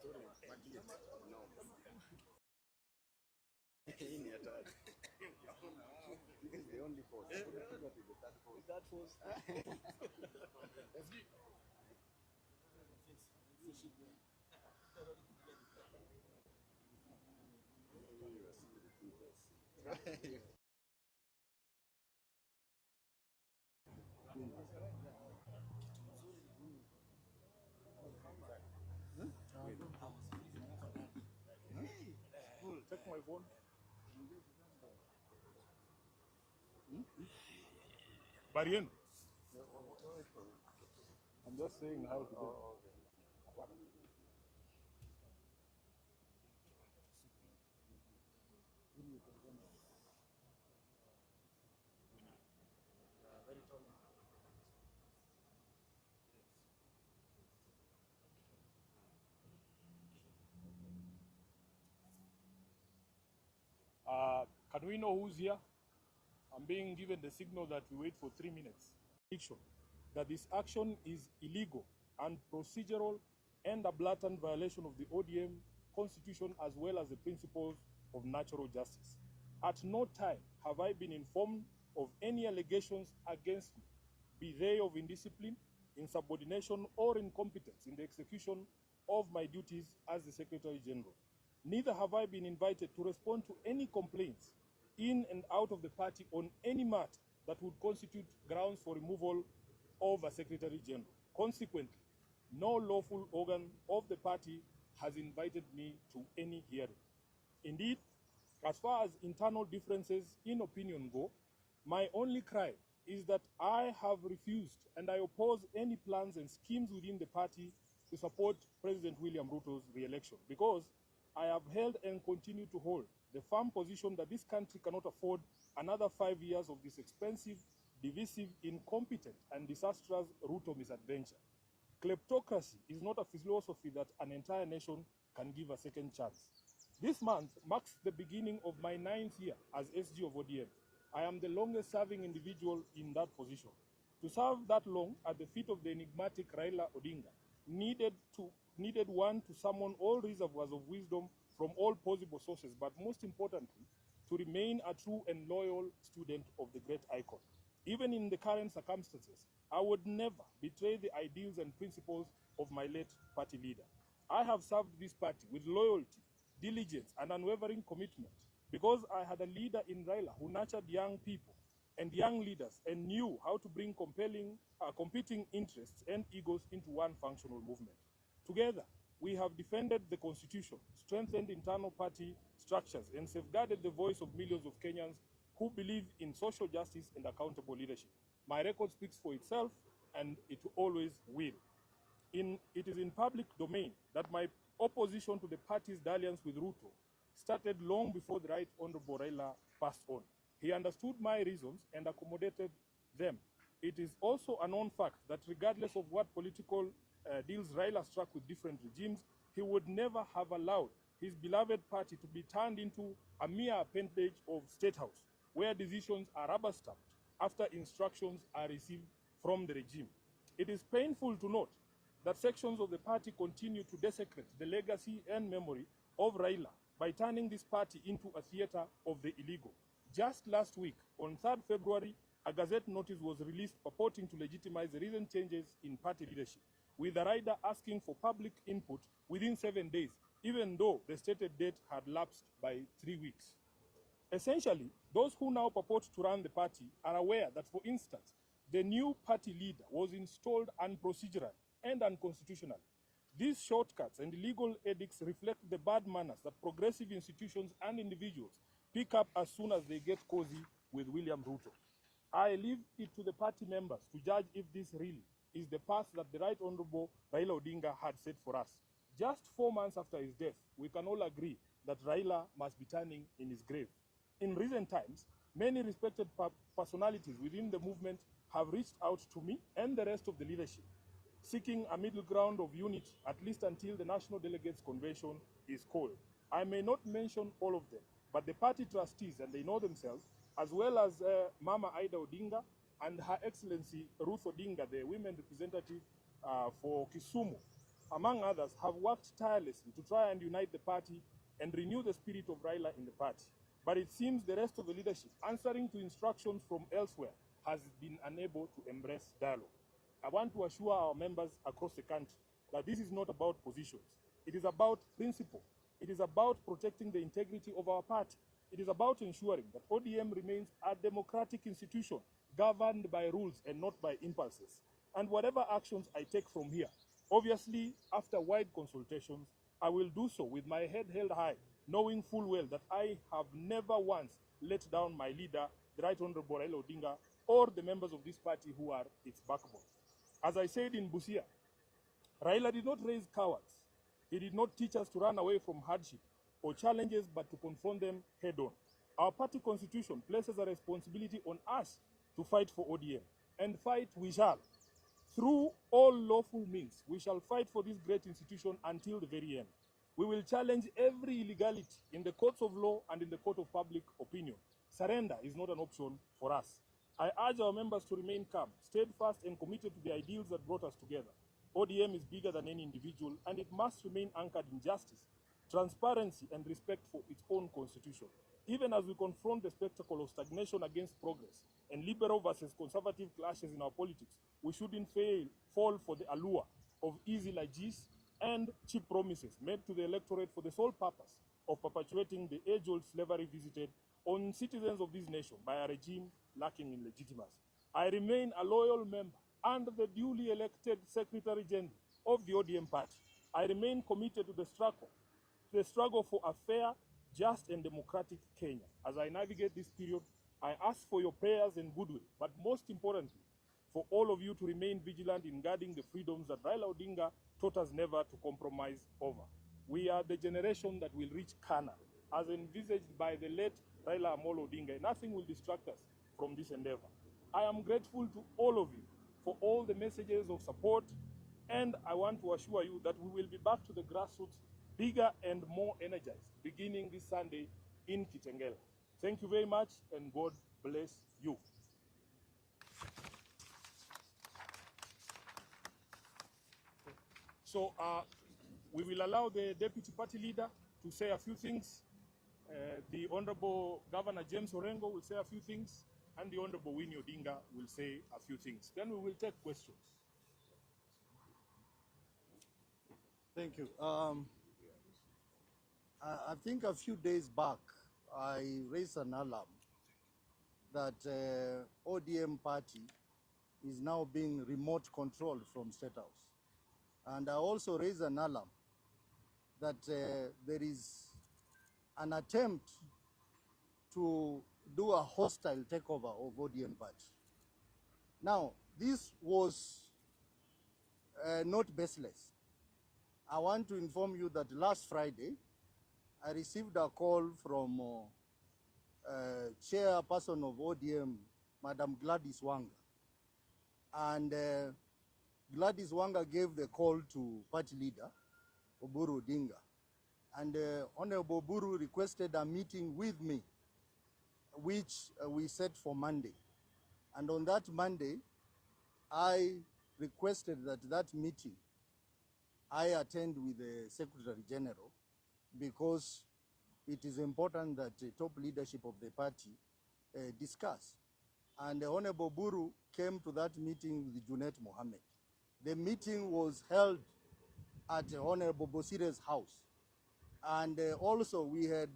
This is the only force. The third force. That force. Check my phone. Barien. I'm just saying how to do it. Can we know who's here? I'm being given the signal that we wait for 3 minutes. That this action is illegal and procedural and a blatant violation of the ODM constitution as well as the principles of natural justice. At no time have I been informed of any allegations against me, be they of indiscipline, insubordination, or incompetence in the execution of my duties as the Secretary General. Neither have I been invited to respond to any complaints in and out of the party on any matter that would constitute grounds for removal of a Secretary General. Consequently, no lawful organ of the party has invited me to any hearing. Indeed, as far as internal differences in opinion go, my only cry is that I have refused and I oppose any plans and schemes within the party to support President William Ruto's re-election, because I have held and continue to hold the firm position that this country cannot afford another 5 years of this expensive, divisive, incompetent, and disastrous Ruto misadventure. Kleptocracy is not a philosophy that an entire nation can give a second chance. This month marks the beginning of my 9th year as SG of ODM. I am the longest serving individual in that position. To serve that long at the feet of the enigmatic Raila Odinga needed one to summon all reservoirs of wisdom from all possible sources, but most importantly, to remain a true and loyal student of the great icon. Even in the current circumstances, I would never betray the ideals and principles of my late party leader. I have served this party with loyalty, diligence, and unwavering commitment because I had a leader in Raila who nurtured young people and young leaders and knew how to bring competing interests and egos into one functional movement. Together, we have defended the Constitution, strengthened internal party structures, and safeguarded the voice of millions of Kenyans who believe in social justice and accountable leadership. My record speaks for itself, and it always will. It is in public domain that my opposition to the party's dalliance with Ruto started long before the Right Honorable Raila passed on. He understood my reasons and accommodated them. It is also a known fact that regardless of what political deals Raila struck with different regimes, he would never have allowed his beloved party to be turned into a mere appendage of State House, where decisions are rubber-stamped after instructions are received from the regime. It is painful to note that sections of the party continue to desecrate the legacy and memory of Raila by turning this party into a theater of the illegal. Just last week, on 3rd February, a Gazette notice was released purporting to legitimize the recent changes in party leadership, with the rider asking for public input within 7 days, even though the stated date had lapsed by 3 weeks. Essentially, those who now purport to run the party are aware that, for instance, the new party leader was installed unprocedural and unconstitutional. These shortcuts and illegal edicts reflect the bad manners that progressive institutions and individuals pick up as soon as they get cozy with William Ruto. I leave it to the party members to judge if this really is the path that the Right Honorable Raila Odinga had set for us. Just 4 months after his death, we can all agree that Raila must be turning in his grave. In recent times, many respected personalities within the movement have reached out to me and the rest of the leadership, seeking a middle ground of unity, at least until the National Delegates Convention is called. I may not mention all of them, but the party trustees, and they know themselves, as well as Mama Ida Odinga and Her Excellency Ruth Odinga, the women representative for Kisumu, among others, have worked tirelessly to try and unite the party and renew the spirit of Raila in the party. But it seems the rest of the leadership, answering to instructions from elsewhere, has been unable to embrace dialogue. I want to assure our members across the country that this is not about positions. It is about principle. It is about protecting the integrity of our party. It is about ensuring that ODM remains a democratic institution governed by rules and not by impulses. And whatever actions I take from here, obviously, after wide consultations, I will do so with my head held high, knowing full well that I have never once let down my leader, the Right Honorable Raila Odinga, or the members of this party who are its backbone. As I said in Busia, Raila did not raise cowards. He did not teach us to run away from hardship or challenges, but to confront them head-on. Our party constitution places a responsibility on us to fight for ODM, and fight we shall. Through all lawful means, we shall fight for this great institution until the very end. We will challenge every illegality in the courts of law and in the court of public opinion. Surrender is not an option for us. I urge our members to remain calm, steadfast, and committed to the ideals that brought us together. ODM is bigger than any individual, and it must remain anchored in justice, transparency, and respect for its own constitution. Even as we confront the spectacle of stagnation against progress and liberal versus conservative clashes in our politics, we shouldn't fall for the allure of easy largesse and cheap promises made to the electorate for the sole purpose of perpetuating the age-old slavery visited on citizens of this nation by a regime lacking in legitimacy. I remain a loyal member and the duly elected Secretary General of the ODM party. I remain committed to the struggle for a fair, just, and democratic Kenya. As I navigate this period, I ask for your prayers and goodwill, but most importantly, for all of you to remain vigilant in guarding the freedoms that Raila Odinga taught us never to compromise over. We are the generation that will reach Kana, as envisaged by the late Raila Amolo Odinga. Nothing will distract us from this endeavor. I am grateful to all of you for all the messages of support, and I want to assure you that we will be back to the grassroots, bigger and more energized, beginning this Sunday in Kitengela. Thank you very much, and God bless you. So we will allow the Deputy Party Leader to say a few things. The Honorable Governor James Orengo will say a few things, and the Honorable Winnie Odinga will say a few things. Then we will take questions. Thank you. I think a few days back, I raised an alarm that ODM party is now being remote controlled from State House. And I also raised an alarm that there is an attempt to do a hostile takeover of ODM party. Now, this was not baseless. I want to inform you that last Friday, I received a call from chairperson of ODM, Madam Gladys Wanga. And Gladys Wanga gave the call to party leader, Oburu Odinga. And Honorable Oburu requested a meeting with me, which we set for Monday. And on that Monday, I requested that that meeting I attend with the Secretary General, because it is important that the top leadership of the party discuss. And Honorable Buru came to that meeting with Junet Mohammed. The meeting was held at Honorable Bosire's house. And also we had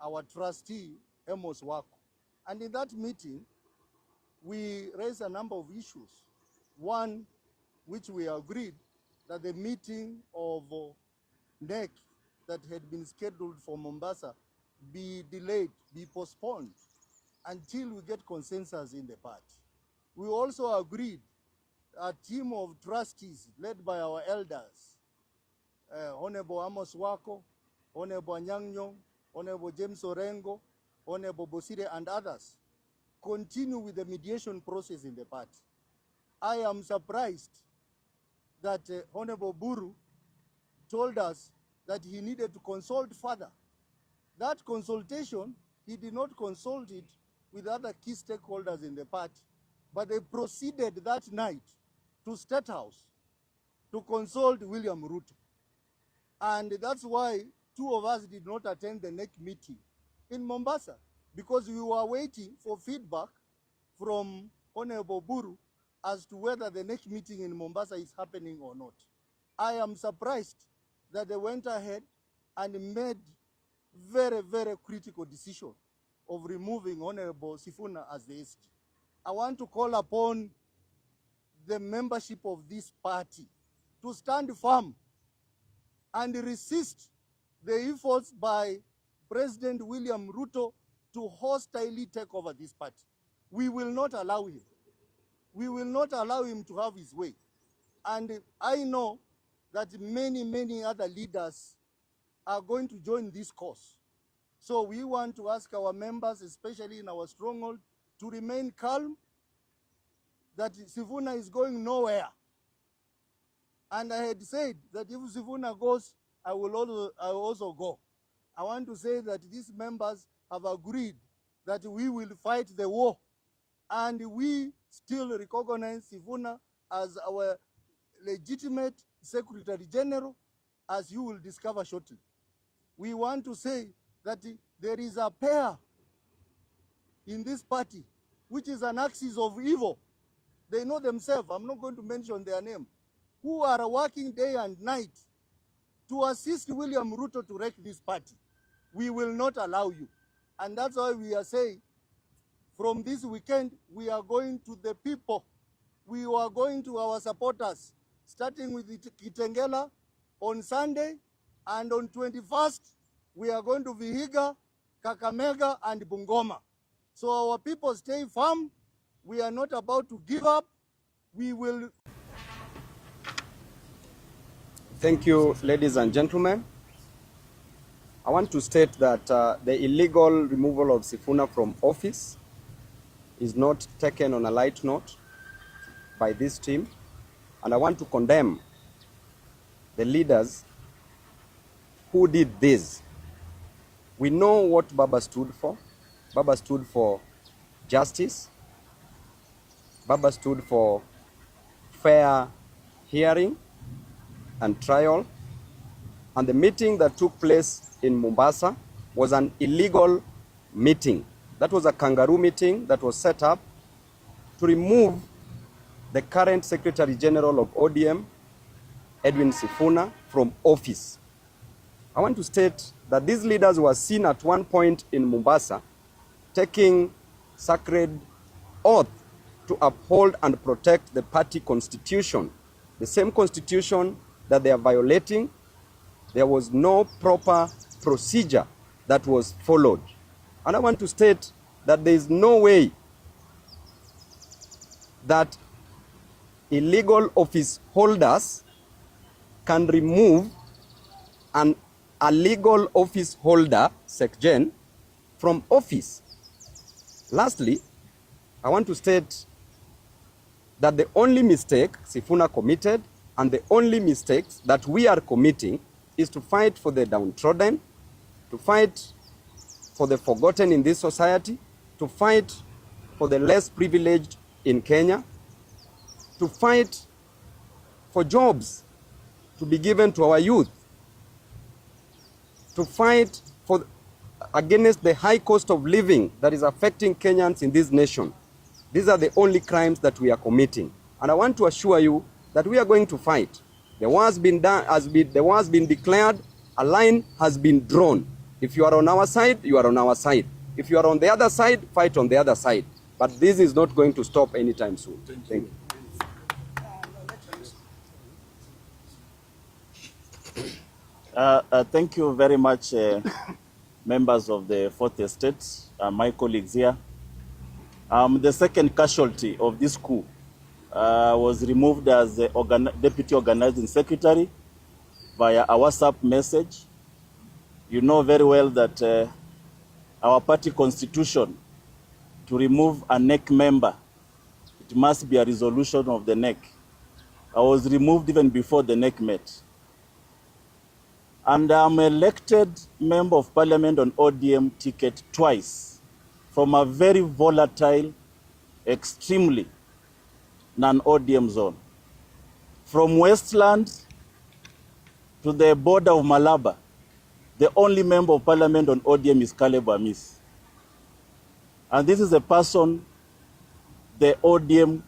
our trustee, Amos Wako. And in that meeting, we raised a number of issues. One, which we agreed that the meeting of NEC that had been scheduled for Mombasa be delayed, be postponed until we get consensus in the party. We also agreed a team of trustees led by our elders, Honorable Amos Wako, Honorable Nyang'nyong, Honorable James Orengo, Honorable Bosire, and others, continue with the mediation process in the party. I am surprised that Honorable Buru told us that he needed to consult further. That consultation, he did not consult it with other key stakeholders in the party, but they proceeded that night to State House to consult William Ruto. And that's why two of us did not attend the NEC meeting in Mombasa, because we were waiting for feedback from Honorable Buru as to whether the NEC meeting in Mombasa is happening or not. I am surprised that they went ahead and made very, very critical decision of removing Honorable Sifuna as the SG. I want to call upon the membership of this party to stand firm and resist the efforts by President William Ruto to hostilely take over this party. We will not allow him. We will not allow him to have his way. And I know that many, many other leaders are going to join this cause. So we want to ask our members, especially in our stronghold, to remain calm, that Sifuna is going nowhere. And I had said that if Sifuna goes, I will also go. I want to say that these members have agreed that we will fight the war, and we still recognize Sifuna as our legitimate Secretary General, as you will discover shortly. We want to say that there is a pair in this party which is an axis of evil. They know themselves, I'm not going to mention their name, who are working day and night to assist William Ruto to wreck this party. We will not allow you. And that's why we are saying, from this weekend, we are going to the people. We are going to our supporters, starting with Kitengela on Sunday, and on 21st, we are going to Vihiga, Kakamega, and Bungoma. So our people stay firm. We are not about to give up. We will. Thank you, ladies and gentlemen. I want to state that the illegal removal of Sifuna from office is not taken on a light note by this team. And I want to condemn the leaders who did this. We know what Baba stood for. Baba stood for justice. Baba stood for fair hearing and trial. And the meeting that took place in Mombasa was an illegal meeting. That was a kangaroo meeting that was set up to remove the current Secretary General of ODM, Edwin Sifuna, from office. I want to state that these leaders were seen at one point in Mombasa taking sacred oath to uphold and protect the party constitution, the same constitution that they are violating. There was no proper procedure that was followed. And I want to state that there is no way that illegal office holders can remove a legal office holder, SecGen, from office. Lastly, I want to state that the only mistake Sifuna committed and the only mistakes that we are committing is to fight for the downtrodden, to fight for the forgotten in this society, to fight for the less privileged in Kenya, to fight for jobs to be given to our youth, to fight against the high cost of living that is affecting Kenyans in this nation. These are the only crimes that we are committing. And I want to assure you that we are going to fight. The war has been done, the war has been declared, a line has been drawn. If you are on our side, you are on our side. If you are on the other side, fight on the other side. But this is not going to stop anytime soon. Thank you. Thank you very much, members of the Fourth Estate, my colleagues here. The second casualty of this coup was removed as the Deputy Organizing Secretary via a WhatsApp message. You know very well that our party constitution, to remove a NEC member, it must be a resolution of the NEC. I was removed even before the NEC met. And I'm elected member of parliament on ODM ticket twice from a very volatile, extremely non-ODM zone. From Westland to the border of Malaba, the only member of parliament on ODM is Caleb Amis. And this is a person the ODM